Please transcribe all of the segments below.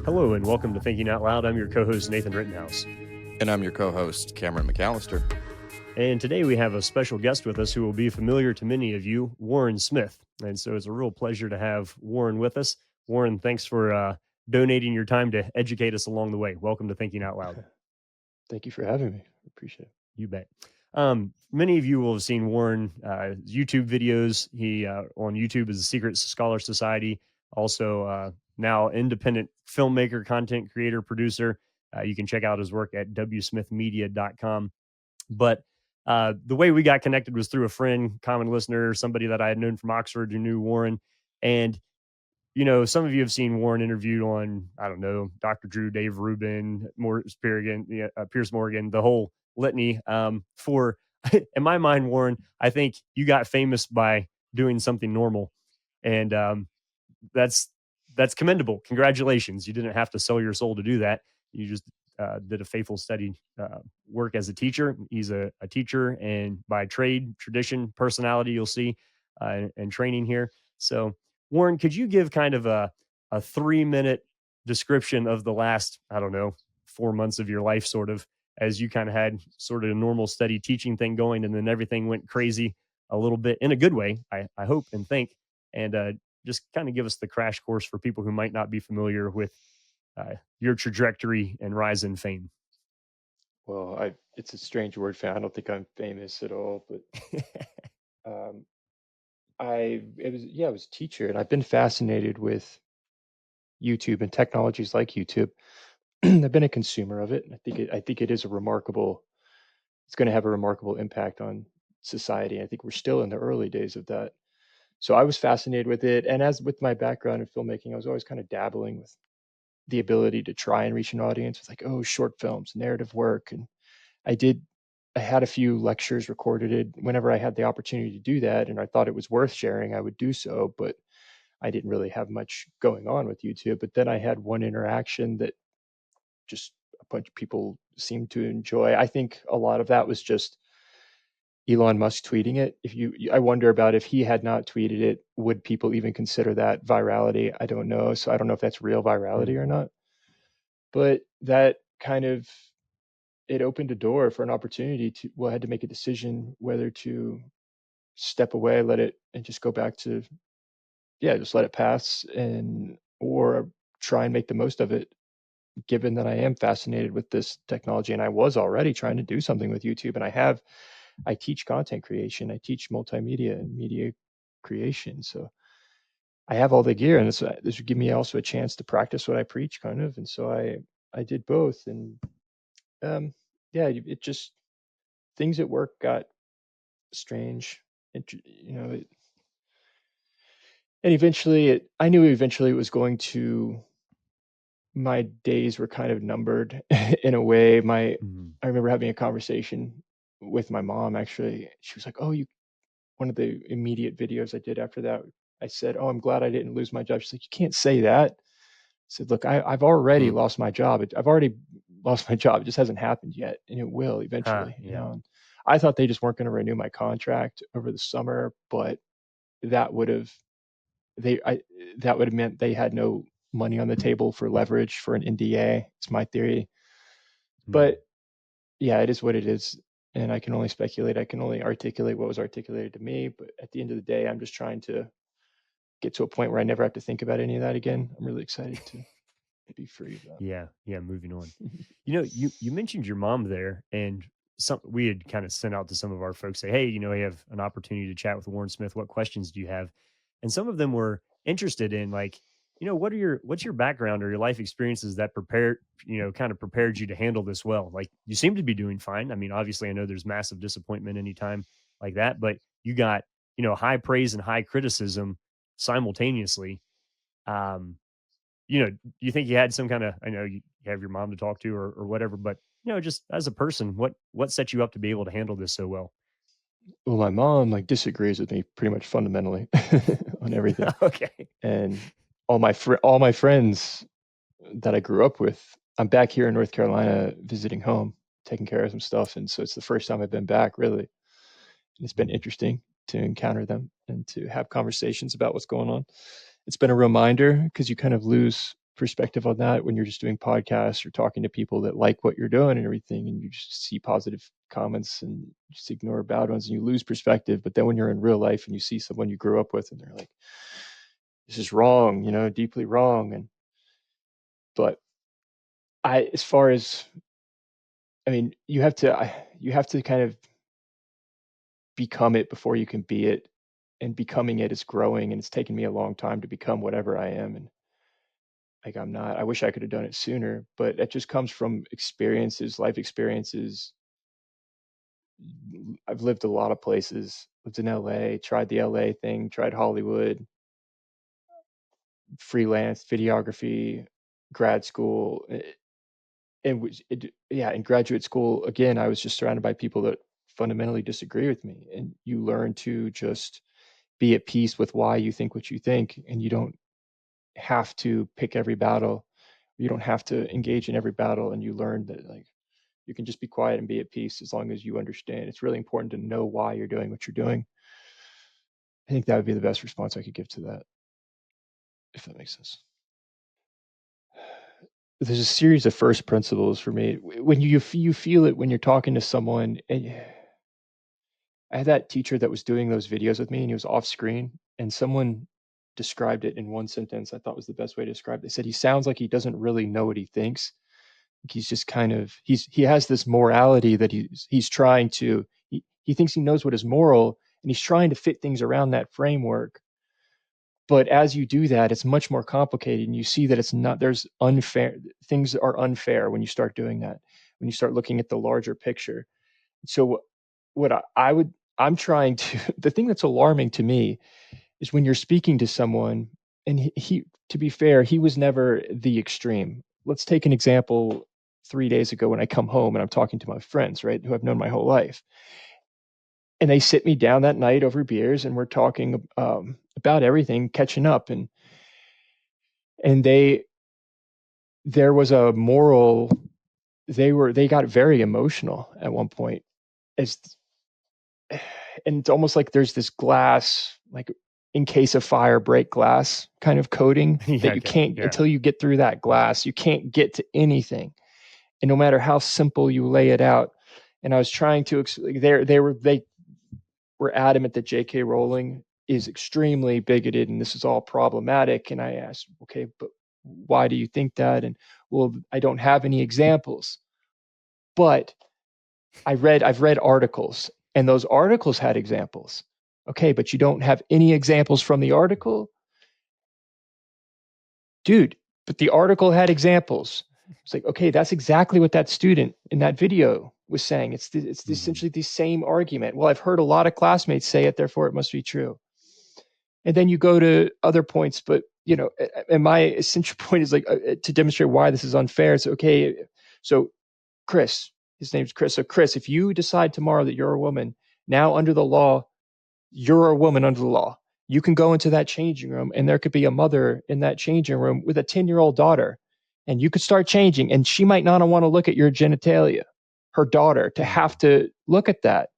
Hello and welcome to Thinking Out Loud. I'm your co-host, Nathan Rittenhouse. And I'm your co-host, Cameron McAllister. And today we have a special guest with us who will be familiar to many of you, Warren Smith. And so it's a real pleasure to have Warren with us. Warren, thanks for donating your time to educate us along the way. Welcome to Thinking Out Loud. Thank you for having me. I appreciate it. You bet. Many of you will have seen Warren YouTube videos. He on YouTube is the Secret Scholar Society, also now independent filmmaker, content creator, producer. You can check out his work at wsmithmedia.com. But the way we got connected was through a friend, common listener, somebody that I had known from Oxford who knew Warren. And, you know, some of you have seen Warren interviewed on, I don't know, Dr. Drew, Dave Rubin, Pierce Morgan, the whole litany. For, in my mind, Warren, I think you got famous by doing something normal. And that's commendable. Congratulations. You didn't have to sell your soul to do that. You just did a faithful, steady work as a teacher. He's a teacher, and by trade, tradition, personality, you'll see, and training here. So, Warren, could you give kind of a 3-minute description of the last, I don't know, 4 months of your life, sort of, as you kind of had sort of a normal, steady teaching thing going, and then everything went crazy a little bit in a good way, I hope and think, and just kind of give us the crash course for people who might not be familiar with your trajectory and rise in fame. Well, it's a strange word, fan. I don't think I'm famous at all, but I was a teacher, and I've been fascinated with YouTube and technologies like YouTube. I've been a consumer of it, and I think it is it's going to have a remarkable impact on society. I think we're still in the early days of that. So I was fascinated with it, and as with my background in filmmaking, I was always kind of dabbling with the ability to try and reach an audience with, like, short films, narrative work. And I had a few lectures recorded whenever I had the opportunity to do that, and I thought it was worth sharing, I would do so, but I didn't really have much going on with YouTube. But then I had one interaction that just a bunch of people seemed to enjoy. I think a lot of that was just Elon Musk tweeting it. I wonder about, if he had not tweeted it, would people even consider that virality? I don't know. So I don't know if that's real virality or not. But that kind of, it opened a door for an opportunity to, I had to make a decision whether to step away, and just go back to, just let it pass, or try and make the most of it, given that I am fascinated with this technology, and I was already trying to do something with YouTube. And I teach content creation, I teach multimedia and media creation. So I have all the gear, and this would give me also a chance to practice what I preach, kind of. And so I did both. And it just, things at work got strange. And eventually I knew eventually it was going to, my days were kind of numbered in a way. I remember having a conversation with my mom, actually. She was like, one of the immediate videos I did after that, I said, I'm glad I didn't lose my job. She's like, you can't say that. I said, look, I've already lost my job. I've already lost my job. It just hasn't happened yet, and it will eventually. You know? And I thought they just weren't going to renew my contract over the summer, but that would have meant they had no money on the table for leverage for an NDA. It's my theory. But yeah, it is what it is. And I can only speculate. I can only articulate what was articulated to me. But at the end of the day, I'm just trying to get to a point where I never have to think about any of that again. I'm really excited to be free of that. Yeah, moving on. You mentioned your mom there, and we had kind of sent out to some of our folks, say, hey, we have an opportunity to chat with Warren Smith. What questions do you have? And some of them were interested in, like, what's your background or your life experiences that prepared you to handle this well? Like, you seem to be doing fine. I mean, obviously I know there's massive disappointment anytime like that, but you got, high praise and high criticism simultaneously. Do you think you had some kind of, I know you have your mom to talk to or whatever, but just as a person, what set you up to be able to handle this so well? Well, my mom disagrees with me pretty much fundamentally on everything. Okay. And all my friends that I grew up with, I'm back here in North Carolina visiting home, taking care of some stuff. And so it's the first time I've been back, really. And it's been interesting. to encounter them and to have conversations about what's going on. It's been a reminder because you kind of lose perspective on that when you're just doing podcasts or talking to people that like what you're doing and everything, and you just see positive comments and just ignore bad ones, and you lose perspective. But then when you're in real life and you see someone you grew up with and they're like, this is wrong, deeply wrong. And but as far as, I mean, you have to kind of become it before you can be it, and becoming it is growing, and it's taken me a long time to become whatever I am. And like, I wish I could have done it sooner, but it just comes from experiences, life experiences. I've lived a lot of places, lived in LA, tried the LA thing, tried Hollywood, freelance videography, grad school. Yeah, in graduate school, again, I was just surrounded by people that fundamentally disagree with me. And you learn to just be at peace with why you think what you think, and you don't have to pick every battle. You don't have to engage in every battle, and you learn that, like, you can just be quiet and be at peace as long as you understand. It's really important to know why you're doing what you're doing. I think that would be the best response I could give to that, if that makes sense. There's a series of first principles for me. When you feel it when you're talking to someone. And I had that teacher that was doing those videos with me, and he was off screen, and someone described it in one sentence I thought was the best way to describe it. They said he sounds like he doesn't really know what he thinks. Like, he's just kind of he has this morality that he's trying to he thinks he knows what is moral, and he's trying to fit things around that framework. But as you do that, it's much more complicated, and you see that it's not. There's unfair things are unfair when you start doing that. When you start looking at the larger picture. So what I'm trying to the thing that's alarming to me is when you're speaking to someone, and he to be fair, he was never the extreme. Let's take an example. 3 days ago, when I come home and I'm talking to my friends, right, who I've known my whole life, and they sit me down that night over beers, and we're talking about everything, catching up, and there was a moral. They got very emotional at one point, as and it's almost like there's this glass, like, in case of fire, break glass kind of coating Yeah. that you Okay. can't, Yeah. until you get through that glass, you can't get to anything. And no matter how simple you lay it out. And I was trying to, they were adamant that J.K. Rowling is extremely bigoted and this is all problematic. And I asked, okay, but why do you think that? And, well, I don't have any examples, but I've read articles, and those articles had examples. Okay, but you don't have any examples from the article? Dude, but the article had examples. It's like, okay, that's exactly what that student in that video was saying. It's essentially the same argument. Well, I've heard a lot of classmates say it, therefore it must be true. And then you go to other points, but and my essential point is, like, to demonstrate why this is unfair. It's okay. So Chris, his name's Chris. So Chris, if you decide tomorrow that you're a woman, now under the law, you're a woman under the law. You can go into that changing room, and there could be a mother in that changing room with a 10-year-old daughter, and you could start changing, and she might not want to look at your genitalia, her daughter, to have to look at that.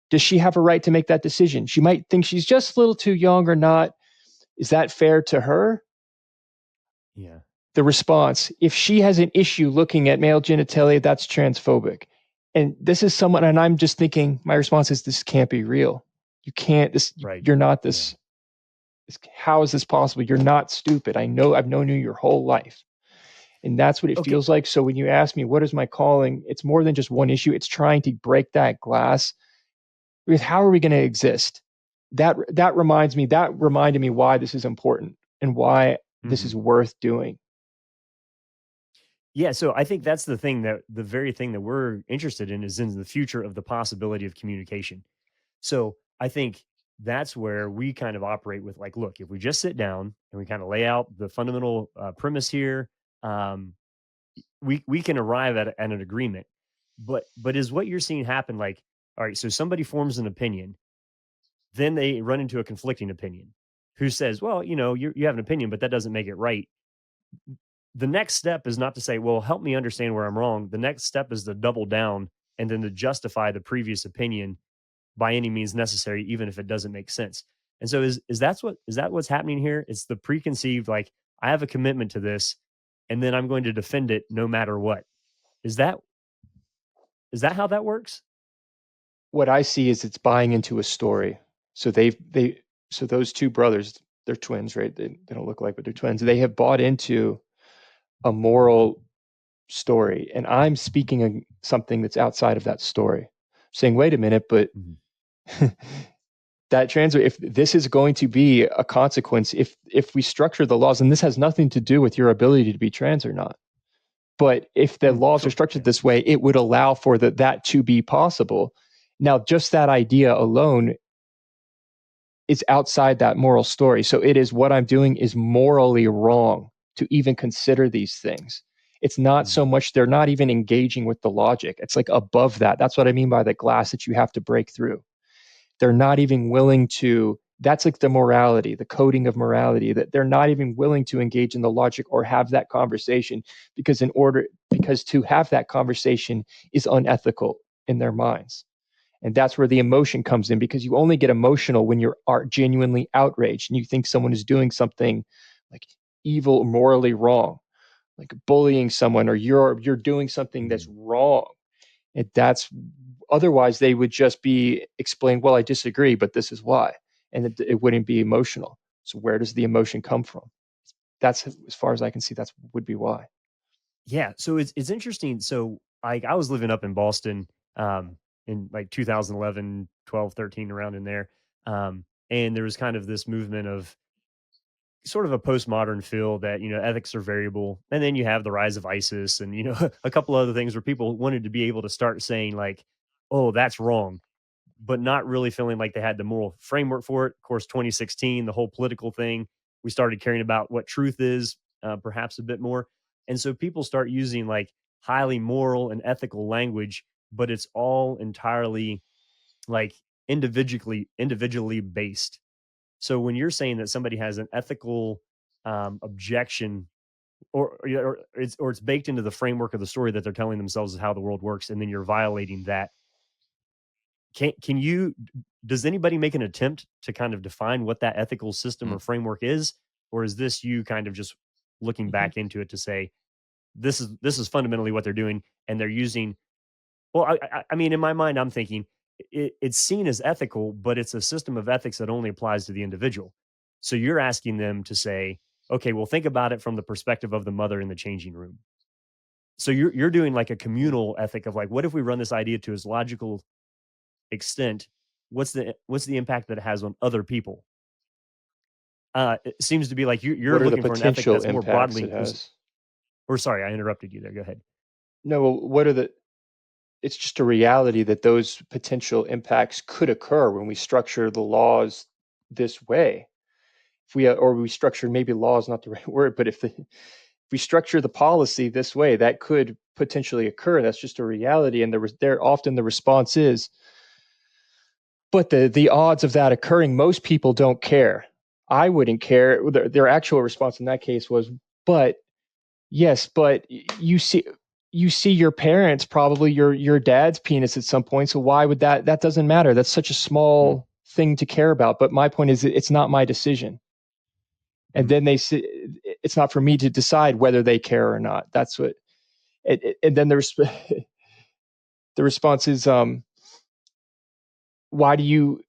Does she have a right to make that decision? She might think she's just a little too young or not. Is that fair to her? Yeah. The response, if she has an issue looking at male genitalia, that's transphobic. And this is someone, and I'm just thinking, my response is, this can't be real. You can't, Right. you're not Yeah. this. How is this possible? You're not stupid. I know, I've known you your whole life. And that's what it Okay. feels like. So when you ask me, what is my calling? It's more than just one issue. It's trying to break that glass. Because how are we going to exist? That reminded me why this is important and why this is worth doing. Yeah, so I think that's the very thing that we're interested in is in the future of the possibility of communication. So I think that's where we kind of operate with, like, look, if we just sit down and we kind of lay out the fundamental premise here, um, we can arrive at an agreement. But is what you're seeing happen, like, all right, so somebody forms an opinion, then they run into a conflicting opinion, who says, well, you have an opinion, but that doesn't make it right. The next step is not to say, well, help me understand where I'm wrong. The next step is to double down and then to justify the previous opinion by any means necessary, even if it doesn't make sense. And so is that what's happening here? It's the preconceived, like, I have a commitment to this, and then I'm going to defend it no matter what. Is that how that works? What I see is it's buying into a story. So so those two brothers, they're twins, right? They don't look like, but they're twins. They have bought into a moral story, and I'm speaking something that's outside of that story, saying, wait a minute, but Mhm. that translate, if this is going to be a consequence, if we structure the laws, and this has nothing to do with your ability to be trans or not, but if the laws are Sure. structured Yeah. this way, it would allow for that to be possible. Now, just that idea alone is outside that moral story. So it is, what I'm doing is morally wrong to even consider these things. It's not Mhm. so much, they're not even engaging with the logic. It's like above that. That's what I mean by the glass that you have to break through. They're not even willing to, that's like the morality, the coding of morality, that they're not even willing to engage in the logic or have that conversation, because to have that conversation is unethical in their minds. And that's where the emotion comes in, because you only get emotional when you're genuinely outraged and you think someone is doing something like evil or morally wrong, like bullying someone, or you're doing something that's Mhm. wrong. And that's, otherwise they would just be explained, well, I disagree, but this is why. And it wouldn't be emotional. So where does the emotion come from? That's, as far as I can see, that's would be why. Yeah, so it's interesting. So, like, I was living up in Boston, in like 2011, 12, 13, around in there. And there was kind of this movement of sort of a postmodern feel that, ethics are variable. And then you have the rise of ISIS and, a couple other things where people wanted to be able to start saying, like, oh, that's wrong, but not really feeling like they had the moral framework for it. Of course, 2016, the whole political thing, we started caring about what truth is, perhaps a bit more. And so people start using, like, highly moral and ethical language, but it's all entirely, like, individually based. So when you're saying that somebody has an ethical objection, or it's baked into the framework of the story that they're telling themselves is how the world works, and then you're violating that, can you does anybody make an attempt to kind of define what that ethical system or Mm. framework is? Or is this you kind of just looking Mhm. back into it to say, this is fundamentally what they're doing, and they're using, well, I mean, in my mind, I'm thinking it's seen as ethical, but it's a system of ethics that only applies to the individual. So you're asking them to say, okay, well, think about it from the perspective of the mother in the changing room. So you're doing like a Mm. communal ethic of, like, what if we run this idea to its logical extent? What's the impact that it has on other people? It seems to be like you're What are the looking for an ethic potential that's more impacts broadly it inclusive. has? Or sorry, I interrupted you there. Go ahead. No, well, what are the, it's just a reality that those potential impacts could occur when we structure the laws this way. If we, or we structure, maybe law is not the right word, but if we structure the policy this way, that could potentially occur. That's just a reality. And there often the response is, but the odds of that occurring, most people don't care. I wouldn't care. Their actual response in that case was, but yes, but you see your parents, probably your dad's penis at some point. So why would that doesn't matter? That's such a Mm, small thing to care about. But my point is, it's not my decision. And mm. then they say it's not for me to decide whether they care or not. That's what. And then the response is, why do you?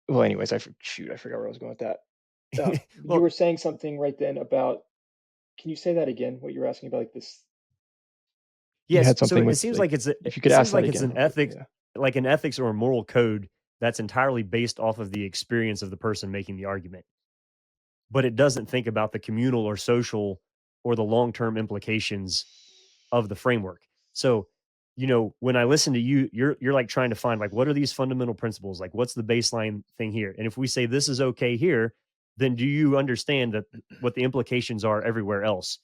Well, anyways, shoot, I forgot where I was going with that. You Well, were saying something right then about. Can you say that again? What you were asking about, like this? You yes. had So something it with, seems like, like if you it could seems ask that like it's again an real quickly. ethics, Yeah. like an ethics or a moral code that's entirely based off of the experience of the person making the argument, but it doesn't think about the communal or social or the long term implications of the framework. So, when I listen to you, you're like trying to find, like, what are these fundamental principles? Like, what's the baseline thing here? And if we say this is okay here, then do you understand that what the implications are everywhere else?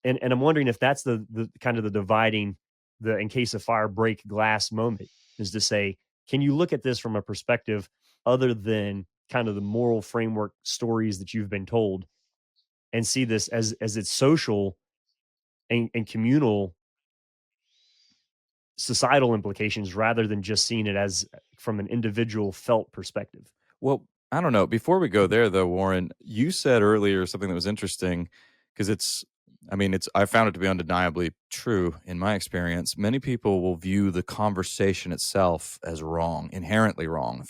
And I'm wondering if that's the kind of the dividing, the in case of fire break glass moment, is to say, can you look at this from a perspective other than kind of the moral framework stories that you've been told, and see this as it's social and communal societal implications rather than just seeing it as from an individual felt perspective. Well, I don't know. Before we go there, though, Warren, you said earlier something that was interesting because I found it to be undeniably true in my experience. Many people will view the conversation itself as wrong, inherently wrong.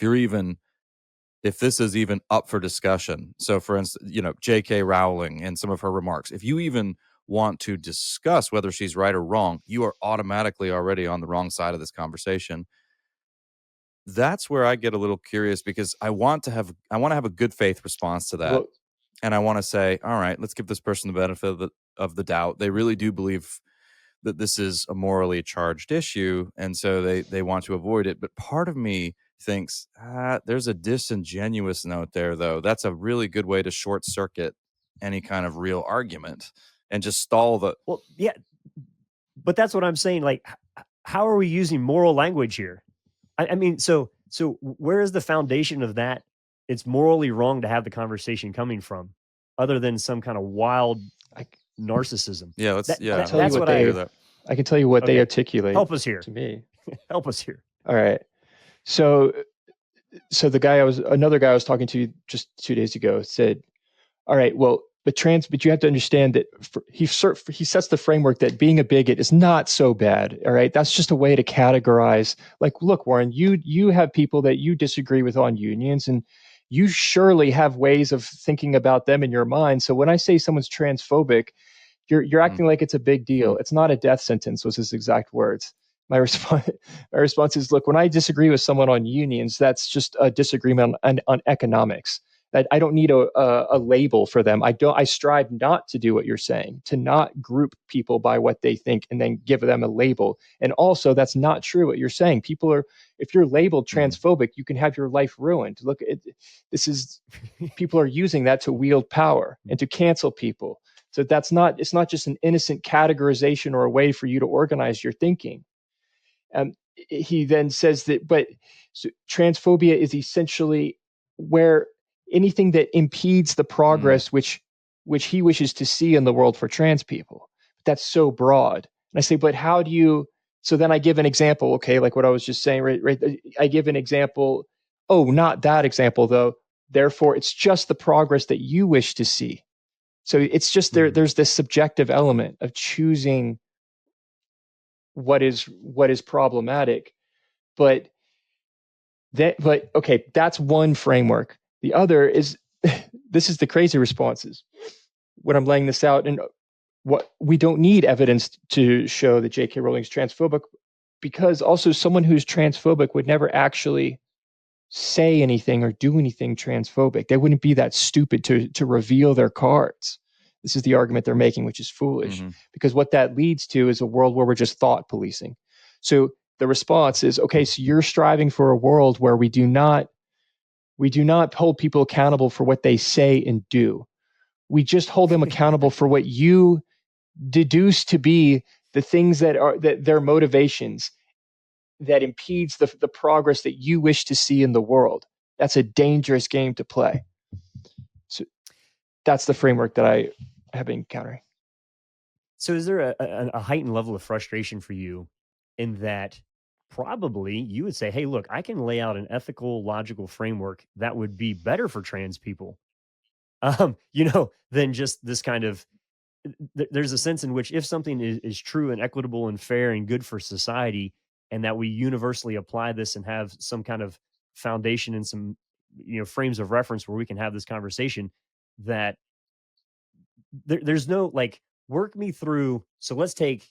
If this is even up for discussion. So, for instance, J.K. Rowling and some of her remarks, if you even want to discuss whether she's right or wrong, you are automatically already on the wrong side of this conversation. That's where I get a little curious because I want to have a good faith response to that. Well, And I want to say, all right, let's give this person the benefit of the doubt. They really do believe that this is a morally charged issue, and so they want to avoid it. But part of me thinks there's a disingenuous note there, though. That's a really good way to short circuit any kind of real argument and just stall the. Well, yeah, but that's what I'm saying. Like, how are we using moral language here? I mean, so where is the foundation of that? It's morally wrong to have the conversation coming from, other than some kind of wild I, narcissism. Yeah, let's. I can tell you That's what what they. hear that. I can tell you what they Okay. articulate Help us here. to me. Help us here. All right. So another guy I was talking to just 2 days ago said, all right, well, but you have to understand that he sets the framework that being a bigot is not so bad. All right, that's just a way to categorize. Like, look, Warren, you have people that you disagree with on unions, and you surely have ways of thinking about them in your mind. So when I say someone's transphobic, you're acting like it's a big deal. It's not a death sentence, was his exact words. My response is, look, when I disagree with someone on unions, that's just a disagreement on economics. That I don't need a label for them. I strive not to do what you're saying, to not group people by what they think and then give them a label. And also, that's not true what you're saying. If you're labeled transphobic, you can have your life ruined. Look, people are using that to wield power and to cancel people. So it's not just an innocent categorization or a way for you to organize your thinking. He then says that, so transphobia is essentially where anything that impedes the progress which he wishes to see in the world for trans people. That's so broad. And I say, but how do you? So then I give an example. Okay, like what I was just saying. Right. I give an example. Oh, not that example though. Therefore, it's just the progress that you wish to see. So it's just there's this subjective element of choosing what is problematic. But okay, that's one framework. The other is this is the crazy responses when I'm laying this out, and what we don't need evidence to show that J.K. Rowling's transphobic, because also someone who's transphobic would never actually say anything or do anything transphobic. They wouldn't be that stupid to reveal their cards. This is the argument they're making, which is foolish, because what that leads to is a world where we're just thought policing. So the response is, okay, so you're striving for a world where we do not hold people accountable for what they say and do. We just hold them accountable for what you deduce to be the things that are their motivations that impedes the progress that you wish to see in the world. That's a dangerous game to play. So that's the framework that I have been encountering. So is there a heightened level of frustration for you in that probably you would say, hey, look, I can lay out an ethical, logical framework that would be better for trans people, than just this kind of, there's a sense in which if something is true and equitable and fair and good for society, and that we universally apply this and have some kind of foundation and some, frames of reference where we can have this conversation, that there's no like, work me through. So let's take,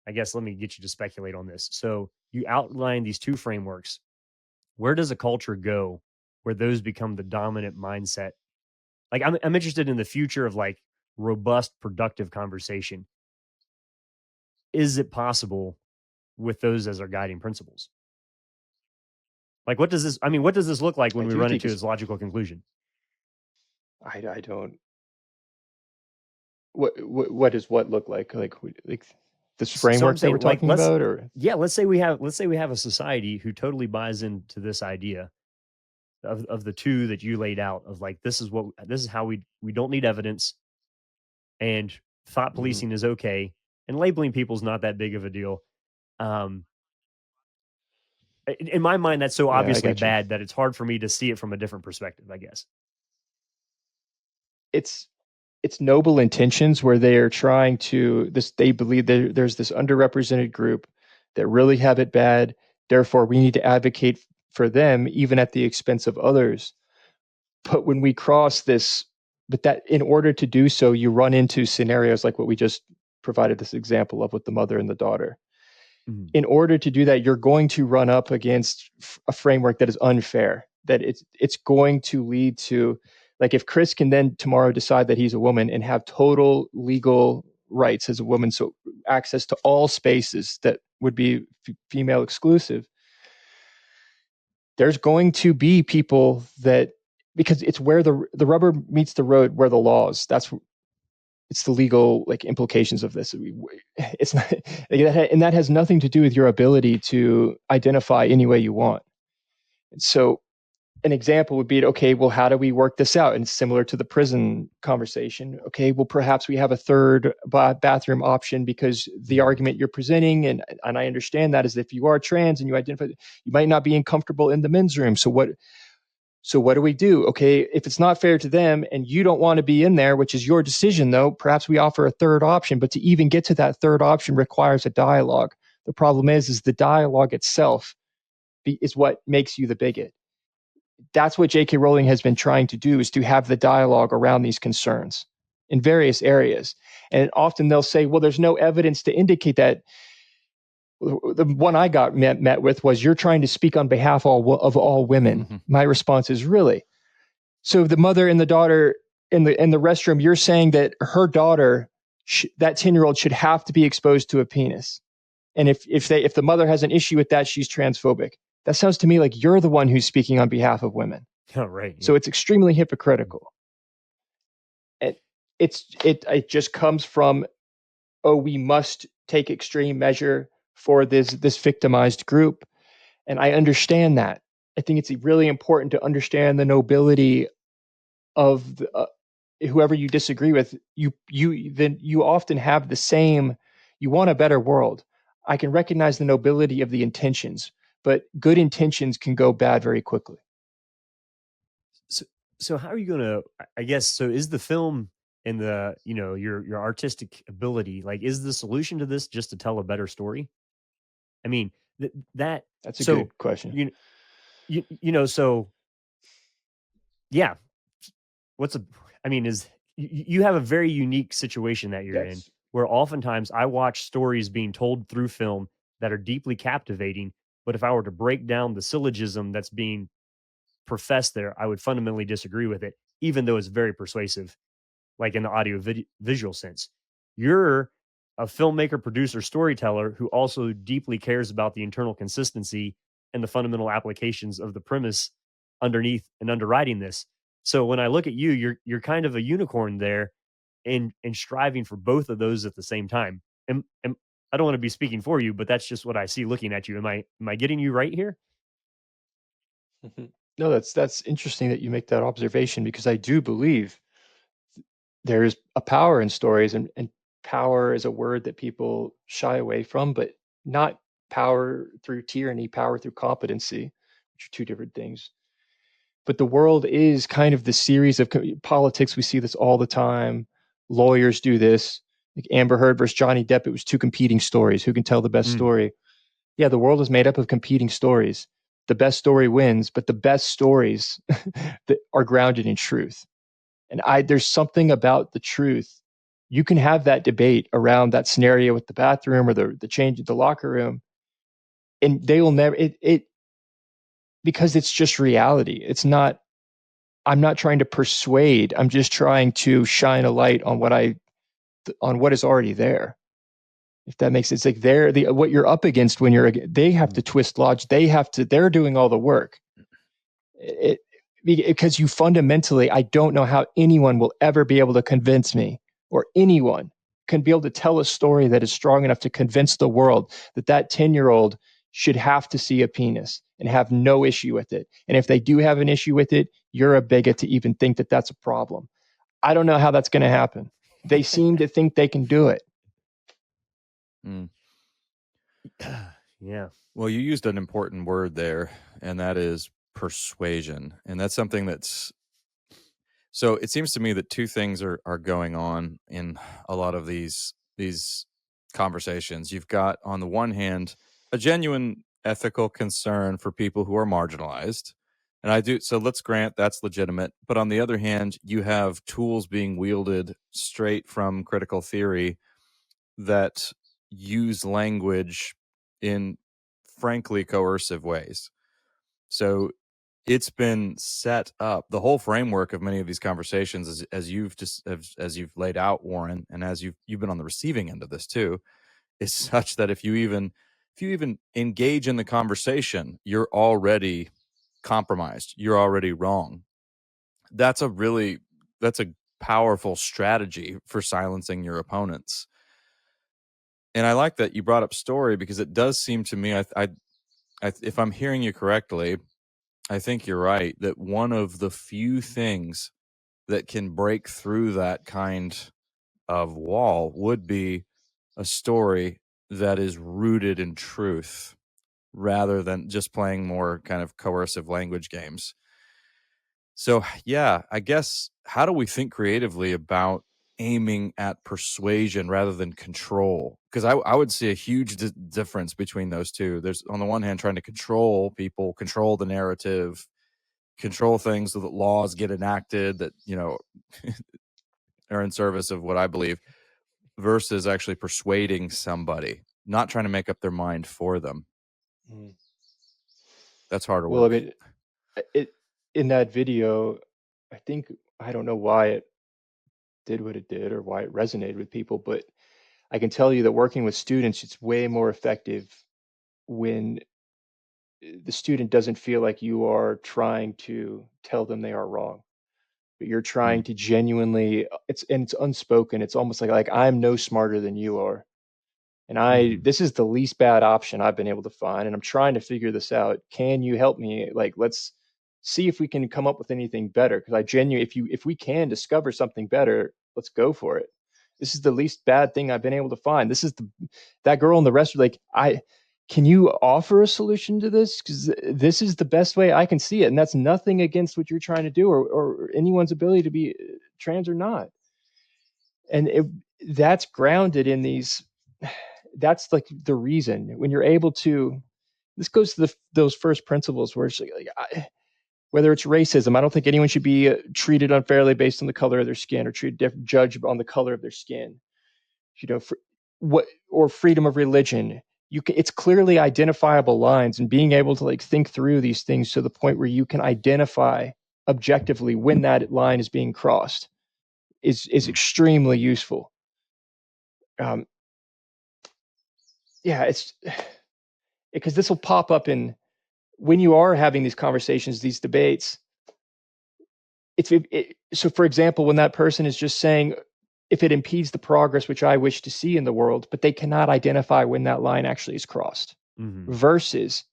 I guess, let me get you to speculate on this. So you outline these two frameworks. Where does a culture go where those become the dominant mindset? Like, I'm interested in the future of like robust, productive conversation. Is it possible with those as our guiding principles? Like, what does this look like when I we do run think into its logical conclusion? I don't. What does what look like? Like this So I'm framework that we're saying, like, talking about, or let's say we have a society who totally buys into this idea of the two that you laid out of like, this is how we don't need evidence, and thought policing is okay, and labeling people is not that big of a deal. In my mind, that's so Yeah, I obviously got you. bad that it's hard for me to see it from a different perspective, I guess. It's noble intentions where they are trying to this. They believe there's this underrepresented group that really have it bad. Therefore, we need to advocate for them, even at the expense of others. But when we cross this, but that in order to do so, you run into scenarios like what we just provided this example of with the mother and the daughter. Mhm. In order to do that, you're going to run up against a framework that is unfair, that it's going to lead to, like, if Chris can then tomorrow decide that he's a woman and have total legal rights as a woman, so access to all spaces that would be female exclusive, there's going to be people that, because it's where the rubber meets the road, where the laws, it's the legal like implications of this. It's not, and that has nothing to do with your ability to identify any way you want. And so an example would be, okay, well, how do we work this out? And it's similar to the prison conversation. Okay, well, perhaps we have a third bathroom option, because the Mhm. argument you're presenting, and I understand that, is if you are trans and you identify, you might not be uncomfortable in the men's room. So what do we do? Okay, if it's not fair to them and you don't want to be in there, which is your decision, though, perhaps we offer a third option. But to even get to that third option requires a dialogue. The problem is the dialogue itself is what makes you the bigot. That's what J.K. Rowling has been trying to do, is to have the dialogue around these concerns in various areas. And often they'll say, well, there's no evidence to indicate that. The one I got met with was, you're trying to speak on behalf of all women. My response is, really? So the mother and the daughter in the restroom, you're saying that her daughter, that 10-year-old, should have to be exposed to a penis, and if the mother has an issue with that, she's transphobic. That sounds to me like you're the one who's speaking on behalf of women. Oh, right. So Yeah. it's extremely hypocritical. And it just comes from, oh, we must take extreme measure for this victimized group, and I understand that. I think it's really important to understand the nobility of whoever you disagree with. You often have the same. You want a better world. I can recognize the nobility of the intentions, but good intentions can go bad very quickly. So, so how are you gonna? I guess so. Is the film and the your artistic ability, like, is the solution to this just to tell a better story? I mean, that That's a so good question. you so yeah. What's a I mean, is you have a very unique situation that you're in, That's where oftentimes I watch stories being told through film that are deeply captivating, but if I were to break down the syllogism that's being professed there, I would fundamentally disagree with it, even though it's very persuasive, like in the visual sense. You're a filmmaker, producer, storyteller who also deeply cares about the internal consistency and the fundamental applications of the premise underneath and underwriting this. So when I look at you, you're kind of a unicorn there in striving for both of those at the same time. And I don't want to be speaking for you, but that's just what I see looking at you. Am I getting you right here? no, that's interesting that you make that observation, because I do believe there's a power in stories, and power is a word that people shy away from, but not power through tyranny, power through competency, which are two different things. But the world is kind of the series of politics. We see this all the time. Lawyers do this. Like Amber Heard versus Johnny Depp, it was two competing stories. Who can tell the best Mm. story? Yeah, the world is made up of competing stories. The best story wins, but the best stories that are grounded in truth. And there's something about the truth. You can have that debate around that scenario with the bathroom or the change at the locker room, and they will never it because it's just reality. It's not. I'm not trying to persuade. I'm just trying to shine a light on what is already there. If that makes sense, like what you're up against when they have to Mm. twist logic. They're doing all the work. It, because you fundamentally, I don't know how anyone will ever be able to convince me, or anyone can be able to tell a story that is strong enough to convince the world that 10-year-old should have to see a penis and have no issue with it. And if they do have an issue with it, you're a bigot to even think that that's a problem. I don't know how that's going to happen. They seem to think they can do it. Mm. Yeah. Well, you used an important word there, and that is persuasion. And that's something that's so it seems to me that two things are going on in a lot of these conversations. You've got on the one hand a genuine ethical concern for people who are marginalized. And I do so let's grant that's legitimate. But on the other hand, you have tools being wielded straight from critical theory that use language in frankly coercive ways. So it's been set up. The whole framework of many of these conversations, as you've just as you've laid out, Warren, and as you've been on the receiving end of this too, is such that if you even engage in the conversation, you're already compromised. You're already wrong. That's a powerful strategy for silencing your opponents. And I like that you brought up story because it does seem to me, if I'm hearing you correctly, I think you're right that one of the few things that can break through that kind of wall would be a story that is rooted in truth rather than just playing more kind of coercive language games. So, yeah, I guess how do we think creatively about aiming at persuasion rather than control? Because I would see a huge difference between those two. There's, on the one hand, trying to control people, control the narrative, control things so that laws get enacted that, are in service of what I believe, versus actually persuading somebody, not trying to make up their mind for them. Mm. That's harder Well, I work. mean, it in that video, I don't know why it did what it did or why it resonated with people, but I can tell you that working with students, it's way more effective when the student doesn't feel like you are trying to tell them they are wrong, but you're trying Mm, to genuinely, it's unspoken. It's almost like I'm no smarter than you are. And Mhm. this is the least bad option I've been able to find. And I'm trying to figure this out. Can you help me? Like, let's see if we can come up with anything better. Cause I genuinely, if we can discover something better, let's go for it. This is the least bad thing I've been able to find. This is that girl and the rest are like, can you offer a solution to this? Cause this is the best way I can see it. And that's nothing against what you're trying to do or anyone's ability to be trans or not. And that's grounded in these, that's like the reason when you're able to, this goes to those first principles where it's whether it's racism, I don't think anyone should be treated unfairly based on the color of their skin or judged on the color of their skin, for what, or freedom of religion. It's clearly identifiable lines, and being able to like think through these things to the point where you can identify objectively when that line is being crossed is mm, extremely useful. um, yeah, it's because this will pop up in when you are having these conversations, these debates. So, for example, when that person is just saying, if it impedes the progress which I wish to see in the world, but they cannot identify when that line actually is crossed, Mhm. versus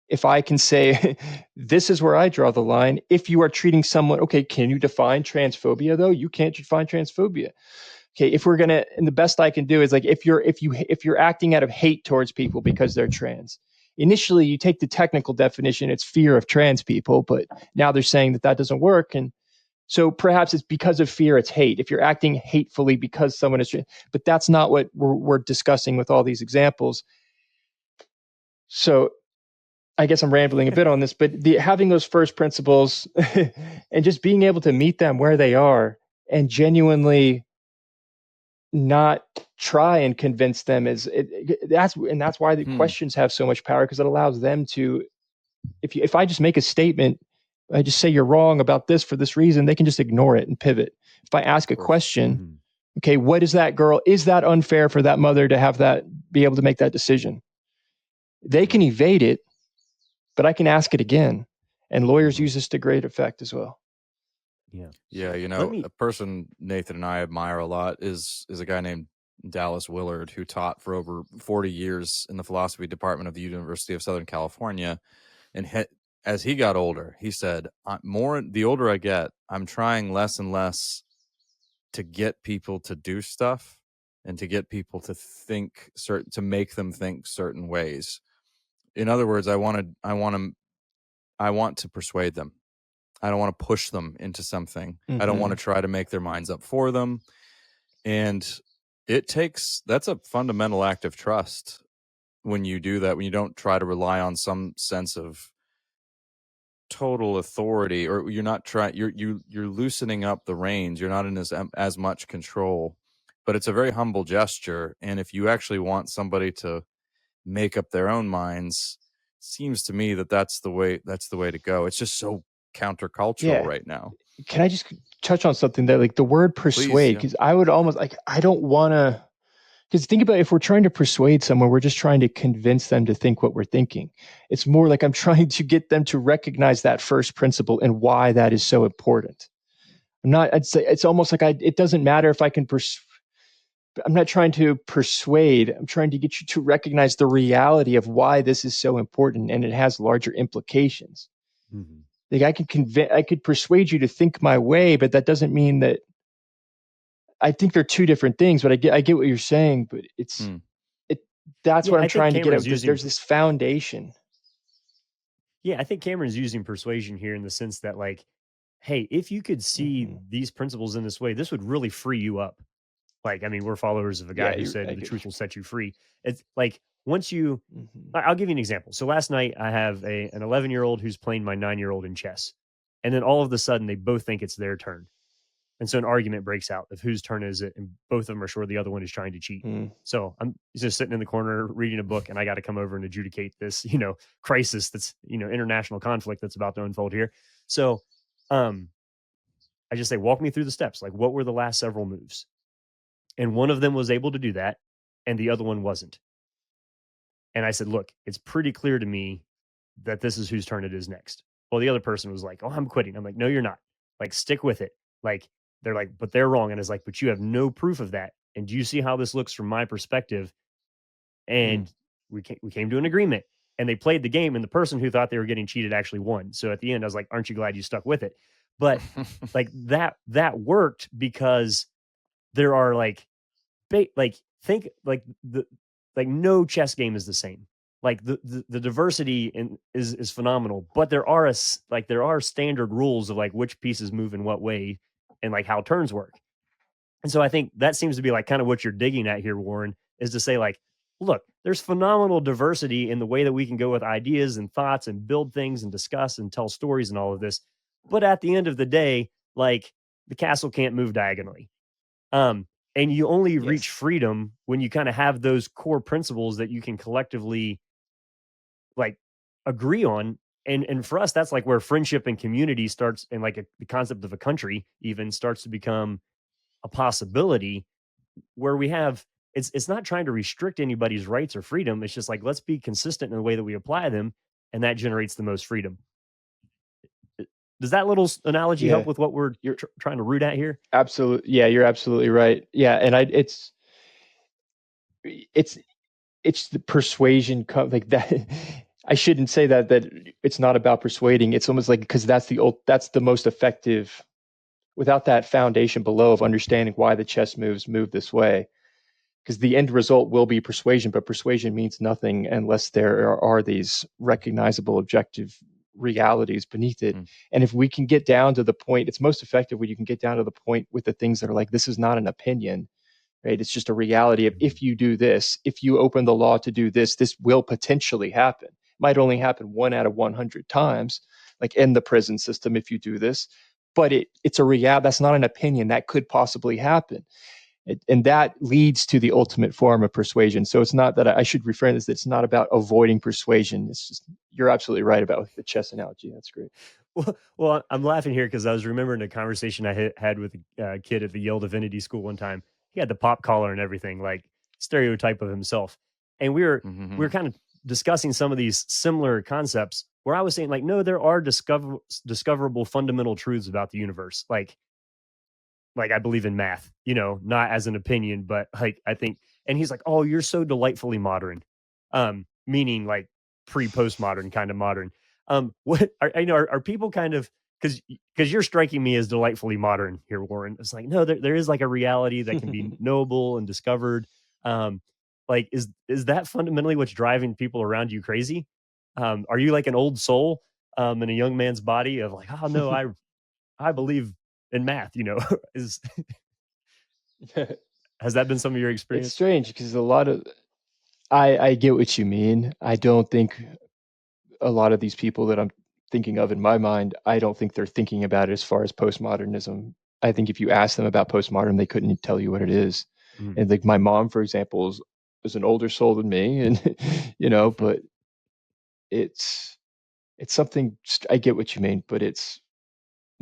if I can say, this is where I draw the line. If you are treating someone, okay, can you define transphobia though? You can't define transphobia. Okay, if we're gonna, and the best I can do is like, if you're acting out of hate towards people because they're trans, initially you take the technical definition, it's fear of trans people, but now they're saying that doesn't work, and so perhaps it's because of fear, it's hate. If you're acting hatefully because someone is, but that's not what we're discussing with all these examples. So I guess I'm rambling a bit on this, but having those first principles and just being able to meet them where they are and genuinely not try and convince them that's why the hmm, questions have so much power, because it allows them to, if I just make a statement, I just say you're wrong about this for this reason, they can just ignore it and pivot. If I of ask a course. question, Mhm. okay, what is that girl, is that unfair for that mother to have that, be able to make that decision? They Hmm. can evade it, but I can ask it again, and lawyers Mhm. use this to great effect as well. Yeah. Yeah, Let me a person Nathan and I admire a lot is a guy named Dallas Willard who taught for over 40 years in the philosophy department of the University of Southern California. And as he got older, he said, "More the older I get, I'm trying less and less to get people to do stuff and to get people to think certain to make them think certain ways. In other words, I want to persuade them. I don't want to push them into something. I don't want to Hmm. try to make their minds up for them. And that's a fundamental act of trust when you do that, when you don't try to rely on some sense of total authority, or you're not trying, you're loosening up the reins. You're not in as much control, but it's a very humble gesture. And if you actually want somebody to make up their own minds, seems to me that that's the way to go. It's just so countercultural Yeah. right now. Can I just touch on something that, like, the word Please, persuade? yeah. Because I would almost like, I don't want to. Because think about, if we're trying to persuade someone, we're just trying to convince them to think what we're thinking. It's more like I'm trying to get them to recognize that first principle and why that is so important. I'm not. I'd say it's almost like it doesn't matter if I can. I'm not trying to persuade. I'm trying to get you to recognize the reality of why this is so important, and it has larger implications. Mhm. Like, I could persuade you to think my way, but that doesn't mean that. I think they're two different things. But I get what you're saying. But Hmm. it. That's Yeah, what I'm I think trying to get Cameron's at. using There's this foundation. yeah, I think Cameron's using persuasion here in the sense that, like, hey, if you could see Hmm. these principles in this way, this would really free you up. Like, I mean, we're followers of a guy Yeah, who I said the get truth what will set you free. It's like once you you. Hmm. I'll give you an example. So last night I have an 11-year-old who's playing my 9-year-old in chess. And then all of a sudden they both think it's their turn. And so an argument breaks out of whose turn is it, and both of them are sure the other one is trying to cheat. Mm. So I'm just sitting in the corner reading a book, and I got to come over and adjudicate this, crisis that's, international conflict that's about to unfold here. So, um, I just say, walk me through the steps. Like, what were the last several moves? And one of them was able to do that, and the other one wasn't. And I said, look, it's pretty clear to me that this is whose turn it is next. Well, the other person was like, oh, I'm quitting. I'm like, no, you're not. Like, stick with it. Like, they're like, but they're wrong. And it's like, but you have no proof of that. And do you see how this looks from my perspective? Mm. And we came to an agreement, and they played the game. And the person who thought they were getting cheated actually won. So at the end, I was like, aren't you glad you stuck with it? But like that worked because there are like think like the like no chess game is the same. Like the diversity is phenomenal, but there are standard rules of like which pieces move in what way and like how turns work. And so I think that seems to be like kind of what you're digging at here, Warren, is to say like, look, there's phenomenal diversity in the way that we can go with ideas and thoughts and build things and discuss and tell stories and all of this. But at the end of the day, like the castle can't move diagonally. Um, and you only reach Yes. freedom when you kind of have those core principles that you can collectively like agree on. And for us, that's like where friendship and community starts, and like the concept of a country even starts to become a possibility where we have it's not trying to restrict anybody's rights or freedom. It's just like let's be consistent in the way that we apply them, and that generates the most freedom. Does that little analogy help Yeah. with what we're You're trying to root at here? absolutely. Yeah, you're absolutely right. Yeah, and it's it's the persuasion like that. I shouldn't say that it's not about persuading. It's almost like, because that's the most effective. Without that foundation below of understanding why the chess moves move this way, because the end result will be persuasion, but persuasion means nothing unless there are these recognizable objective realities beneath it. Hmm. And if we can get down to the point, it's most effective when you can get down to the point with the things that are like, this is not an opinion, right? It's just a reality of, Mhm. if you do this, if you open the law to do this, this will potentially happen. It might only happen 1 out of 100 times, like in the prison system, if you do this. But it's a reality. That's not an opinion. That could possibly happen. And that leads to the ultimate form of persuasion. So it's not that I should reframe this. It's not about avoiding persuasion. It's just, you're absolutely right about the chess analogy. That's great. Well, I'm laughing here because I was remembering a conversation I had with a kid at the Yale Divinity School one time. He had the pop collar and everything, like stereotype of himself, and we were kind of discussing some of these similar concepts. Where I was saying, like, no, there are discoverable fundamental truths about the universe, like I believe in math, not as an opinion, but like I think. And he's like, "Oh, you're so delightfully modern," meaning like pre-postmodern kind of modern. What are people kind of because you're striking me as delightfully modern here, Warren? It's like no, there is like a reality that can be knowable and discovered. Like is that fundamentally what's driving people around you crazy? Are you like an old soul in a young man's body of like, oh no, I believe in math, you know? Is has that been some of your It's experience? strange because a lot of I get what you mean. I don't think a lot of these people that I'm thinking of in my mind, I don't think they're thinking about it as far as postmodernism. I think if you ask them about postmodern, they couldn't tell you what it is. Mm. And like my mom, for example, is an older soul than me, and but it's it's something. I get what you mean, but I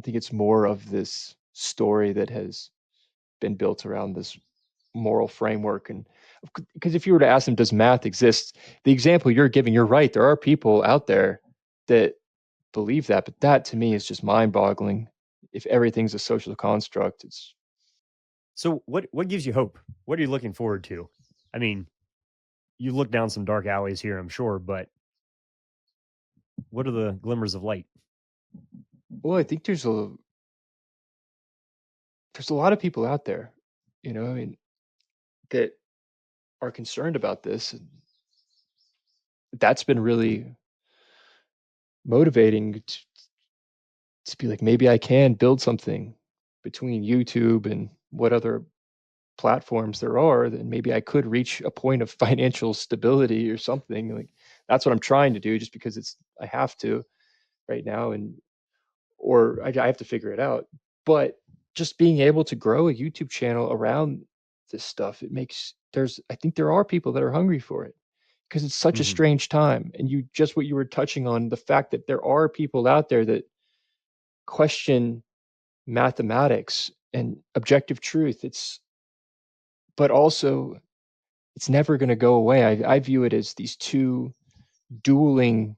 think it's more of this story that has been built around this moral framework. And because if you were to ask them, does math exist? The example you're giving, you're right. There are people out there that believe that, but that to me is just mind-boggling. If everything's a social construct, it's So what gives you hope? What are you looking forward to? I mean, you look down some dark alleys here, I'm sure, but what are the glimmers of light? well, I think there's a lot of people out there, I mean, that are concerned about this, and that's been really motivating to be like, maybe I can build something between YouTube and what other platforms there are, then maybe I could reach a point of financial stability or something. Like that's what I'm trying to do, just because I have to right now, and or I have to figure it out. But just being able to grow a YouTube channel around this stuff, it makes I think there are people that are hungry for it because it's such a Hmm. strange time. And just what you were touching on, the fact that there are people out there that question mathematics and objective truth. But also it's never going to go away. I view it as these two dueling.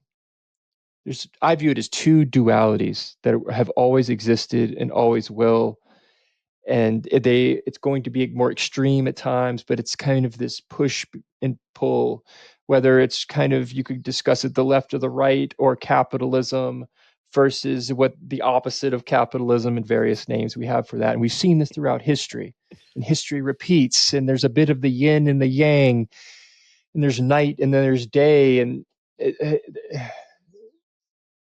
I view it as two dualities that have always existed and always will, and it's going to be more extreme at times, but it's kind of this push and pull. Whether it's kind of, you could discuss it, the left or the right, or capitalism versus what the opposite of capitalism, and various names we have for that. And we've seen this throughout history, and history repeats, and there's a bit of the yin and the yang, and there's night and then there's day, and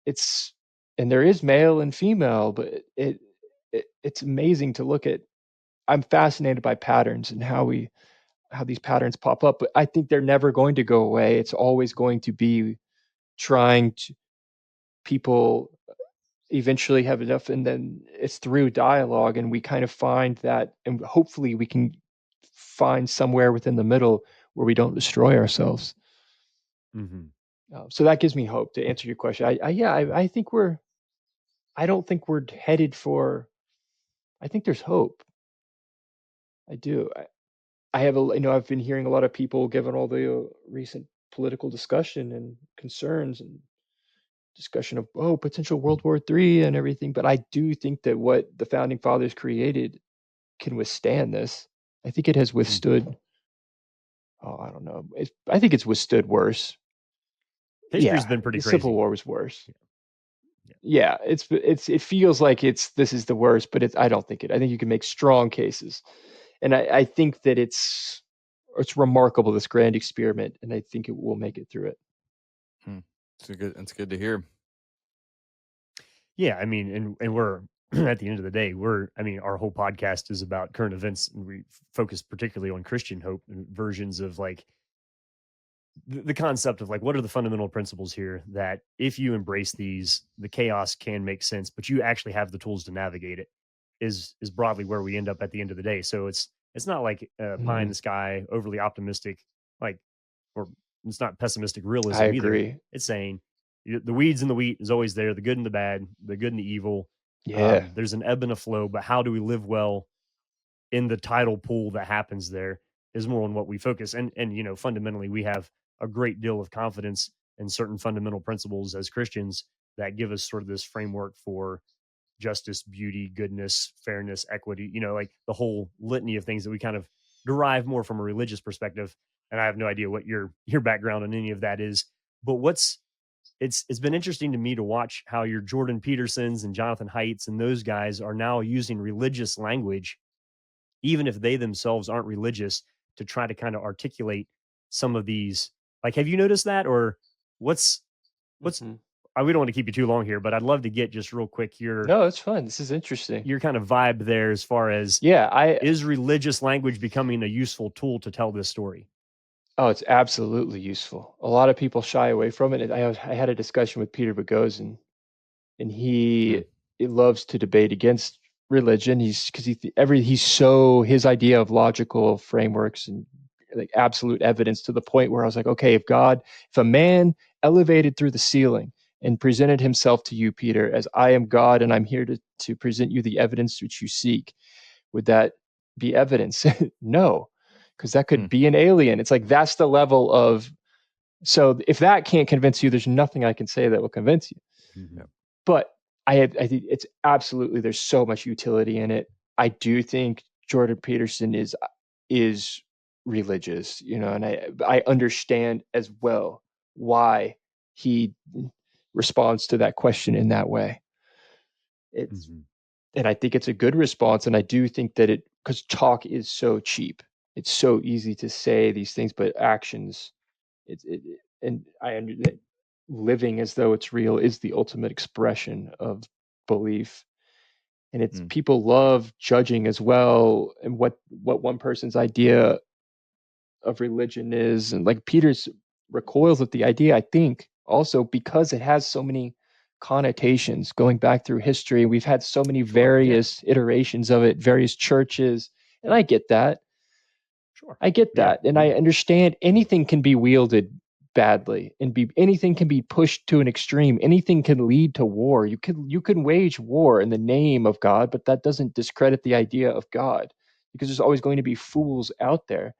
it's and there is male and female, but it's amazing to look at. I'm fascinated by patterns and how these patterns pop up, but I think they're never going to go away. It's always going to be trying to people eventually have enough, and then it's through dialogue, and we kind of find that, and hopefully we can find somewhere within the middle where we don't destroy ourselves. Hmm. So that gives me hope, to answer your question. I think I don't think we're headed for. I think there's hope. I do. I have I've been hearing a lot of people, given all the recent political discussion and concerns and discussion of, potential World War III and everything. But I do think that what the founding fathers created can withstand this. I think it has Hmm. withstood. Oh, I don't know. I think it's withstood worse. History's Yeah, been pretty the Civil crazy. War was worse. Yeah. Yeah. Yeah, it feels like this is the worst, but I don't think it. I think you can make strong cases, and I think that it's remarkable, this grand experiment, and I think it will make it through it. Hmm. It's good to hear. Yeah, I mean, and we're at the end of the day, I mean, our whole podcast is about current events, and we focus particularly on Christian hope and versions of like the concept of like what are the fundamental principles here that if you embrace these, the chaos can make sense, but you actually have the tools to navigate it. Is broadly where we end up at the end of the day. So it's not like pie in Mm, the sky, overly optimistic, like, or it's not pessimistic I realism either. agree. It's saying the weeds and the wheat is always there, the good and the bad, the good and the evil. Yeah. There's an ebb and a flow, but how do we live well in the tidal pool that happens there is more on what we focus. And fundamentally, we have a great deal of confidence in certain fundamental principles as Christians that give us sort of this framework for justice, beauty, goodness, fairness, equity, like the whole litany of things that we kind of derive more from a religious perspective. And I have no idea what your background on any of that is, but it's been interesting to me to watch how your Jordan Petersons and Jonathan Haidt and those guys are now using religious language, even if they themselves aren't religious, to try to kind of articulate some of these. Like, have you noticed that, or what's? what's Mhm. we don't want to keep you too long here, but I'd love to get just real quick No, it's fun. This is interesting. your kind of vibe there as far as Yeah, I is religious language becoming a useful tool to tell this story? oh, it's absolutely useful. A lot of people shy away from it. And I had a discussion with Peter Boghossian, and Hmm. he loves to debate against religion. He's because he's so his idea of logical frameworks and like absolute evidence to the point where I was like, okay, if a man elevated through the ceiling and presented himself to you, Peter, as I am God and I'm here to present you the evidence which you seek, would that be evidence? No, because that Hmm. could be an alien. It's like that's the level of so if that can't convince you, there's nothing I can say that will convince you. Mhm. But I think it's absolutely there's so much utility in it. I do think Jordan Peterson is religious, you know, and I understand as well why he responds to that question in that way. It's Mhm. and I think it's a good response, and I do think that it because talk is so cheap. It's so easy to say these things, but actions, and I understand living as though it's real is the ultimate expression of belief. And it's Hmm. people love judging as well, and what one person's idea of religion is, and like Peter's recoils at the idea, I think, also because it has so many connotations going back through history. We've had so many Sure. Yeah. various iterations of it, various churches, and I get that. Sure. I get Yeah. that. And I understand anything can be wielded badly and be anything can be pushed to an extreme. Anything can lead to war. You can wage war in the name of God, but that doesn't discredit the idea of God because there's always going to be fools out there.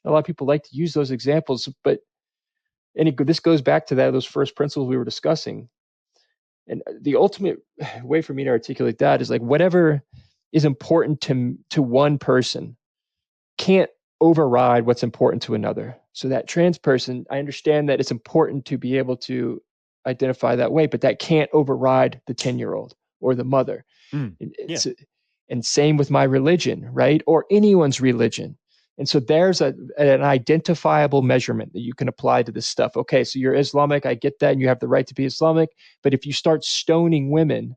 A lot of people like to use those examples, but this goes back to those first principles we were discussing. And the ultimate way for me to articulate that is like whatever is important to one person can't override what's important to another. So that trans person, I understand that it's important to be able to identify that way, but that can't override the 10-year-old or the mother. Mm. Yeah. It's, and same with my religion, right? Or anyone's religion. And so there's an identifiable measurement that you can apply to this stuff. Okay, so you're Islamic, I get that, and you have the right to be Islamic. But if you start stoning women,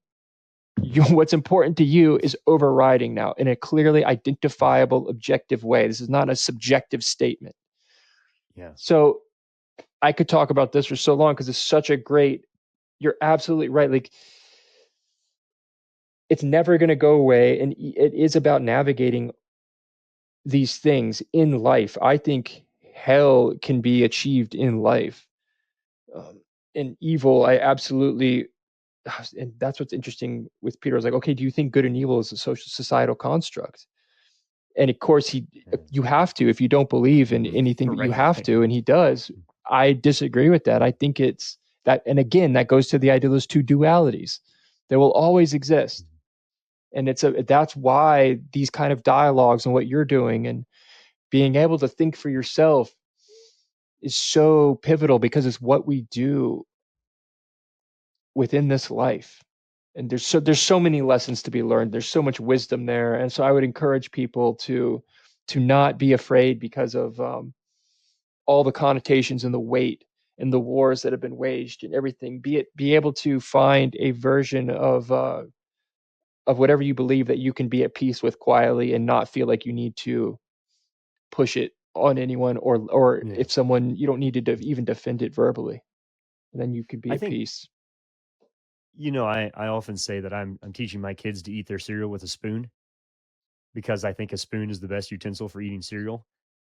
what's important to you is overriding now in a clearly identifiable, objective way. This is not a subjective statement. Yeah. So I could talk about this for so long because it's such a great. You're absolutely right. Like it's never going to go away, and it is about navigating these things in life. I think hell can be achieved in life, and evil. I absolutely and that's what's interesting with Peter. I was like, okay, do you think good and evil is a social societal construct? And of course Mm. you have to if you don't believe in Mhm. anything, but you Right. have Right. to, and he does. I disagree with that. I think it's that, and again, that goes to the idea of those two dualities. They will always exist, and that's why these kind of dialogues and what you're doing and being able to think for yourself is so pivotal because it's what we do within this life. And there's so many lessons to be learned. There's so much wisdom there, and so I would encourage people to not be afraid because of all the connotations and the weight and the wars that have been waged and everything. Be able to find a version of whatever you believe that you can be at peace with quietly and not feel like you need to push it on anyone, or Yeah. if someone you don't need to even defend it verbally, and then you could be I at think, peace. I often say that I'm teaching my kids to eat their cereal with a spoon because I think a spoon is the best utensil for eating cereal.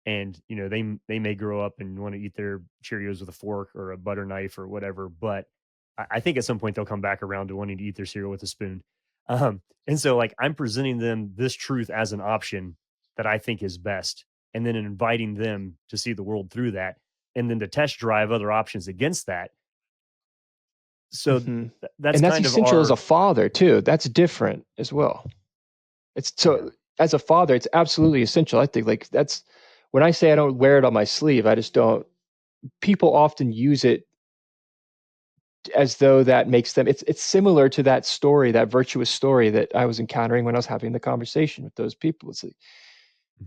And they may grow up and want to eat their Cheerios with a fork or a butter knife or whatever, but I think at some point they'll come back around to wanting to eat their cereal with a spoon. And so like I'm presenting them this truth as an option that I think is best, and then inviting them to see the world through that, and then to test drive other options against that. So Hmm. that's And that's kind of essential as a our father too. That's different as well. It's yeah. so as a father, it's absolutely essential. I think like that's when I say I don't wear it on my sleeve, I just don't. People often use it as though that makes them. It's similar to that story, that virtuous story that I was encountering when I was having the conversation with those people. It's like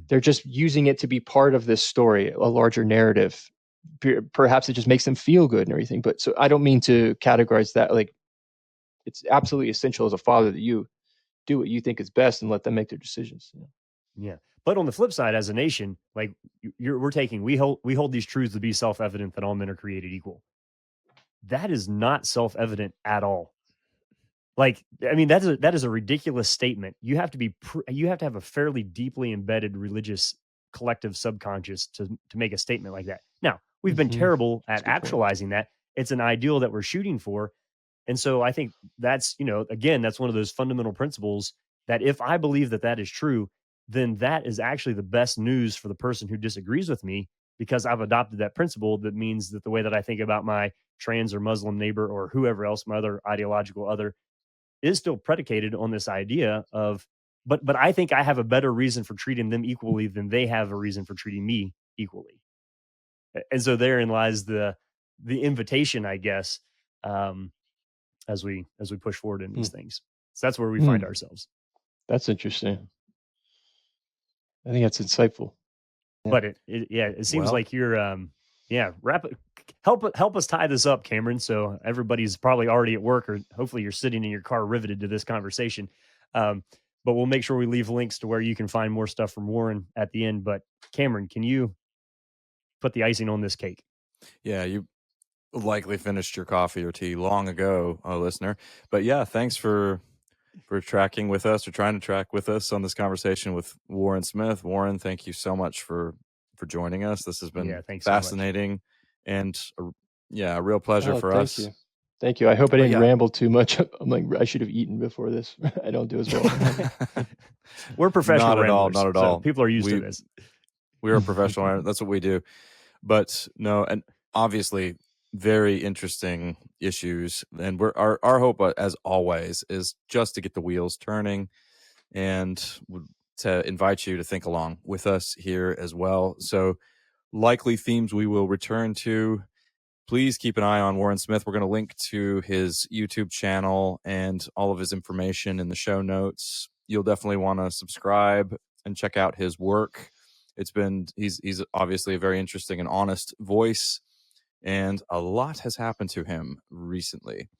they're just using it to be part of this story, a larger narrative. perhaps it just makes them feel good and everything. But so I don't mean to categorize that. Like, it's absolutely essential as a father that you do what you think is best and let them make their decisions. Yeah. But on the flip side, as a nation, like we hold these truths to be self-evident that all men are created equal. That is not self-evident at all. Like, I mean, that is a ridiculous statement. You have to you have to have a fairly deeply embedded religious collective subconscious to make a statement like that. Now, we've been Mhm. terrible That's at a good point. actualizing that. It's an ideal that we're shooting for. And so I think that's, again, that's one of those fundamental principles that if I believe that that is true, then that is actually the best news for the person who disagrees with me, because I've adopted that principle. That means that the way that I think about my trans or Muslim neighbor or whoever else, my other ideological other, is still predicated on this idea of, but I think I have a better reason for treating them equally than they have a reason for treating me equally. And so therein lies the invitation, I guess, um, as we push forward in Hmm. these things. So that's where we find Hmm. ourselves. That's interesting. I think that's insightful. Yeah. But it seems Well, like you're yeah, help us tie this up, Cameron. So everybody's probably already at work, or hopefully you're sitting in your car riveted to this conversation. Um, but we'll make sure we leave links to where you can find more stuff from Warren at the end. But Cameron, can you put the icing on this cake? yeah, you likely finished your coffee or tea long ago, listener. But yeah, thanks for tracking with us or trying to track with us on this conversation with Warren Smith. Warren, thank you so much for joining us. This has been Yeah, thanks so much. fascinating and a real pleasure Oh, for thank us. you. Thank you. I hope I But didn't yeah. ramble too much. I'm like, I should have eaten before this. I don't do as well. We're professional Not at all, ramblers, not at so all. people are used to We this. we are professional. That's what we do. But no, and obviously very interesting issues. And our hope, as always, is just to get the wheels turning and to invite you to think along with us here as well. So likely themes we will return to. Please keep an eye on Warren Smith. We're going to link to his YouTube channel and all of his information in the show notes. You'll definitely want to subscribe and check out his work. He's obviously a very interesting and honest voice, and a lot has happened to him recently.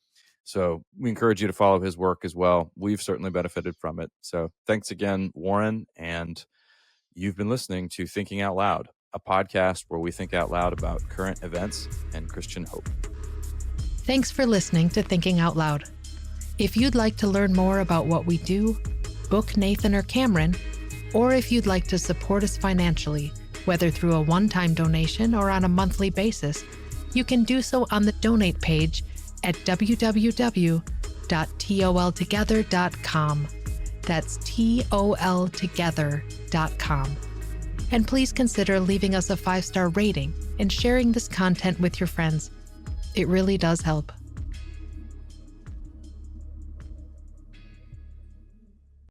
So we encourage you to follow his work as well. We've certainly benefited from it. So thanks again, Warren. And you've been listening to Thinking Out Loud, a podcast where we think out loud about current events and Christian hope. Thanks for listening to Thinking Out Loud. If you'd like to learn more about what we do, book Nathan or Cameron, or if you'd like to support us financially, whether through a one-time donation or on a monthly basis, you can do so on the donate page at www.toltogether.com. That's toltogether.com. And please consider leaving us a 5-star rating and sharing this content with your friends. It really does help.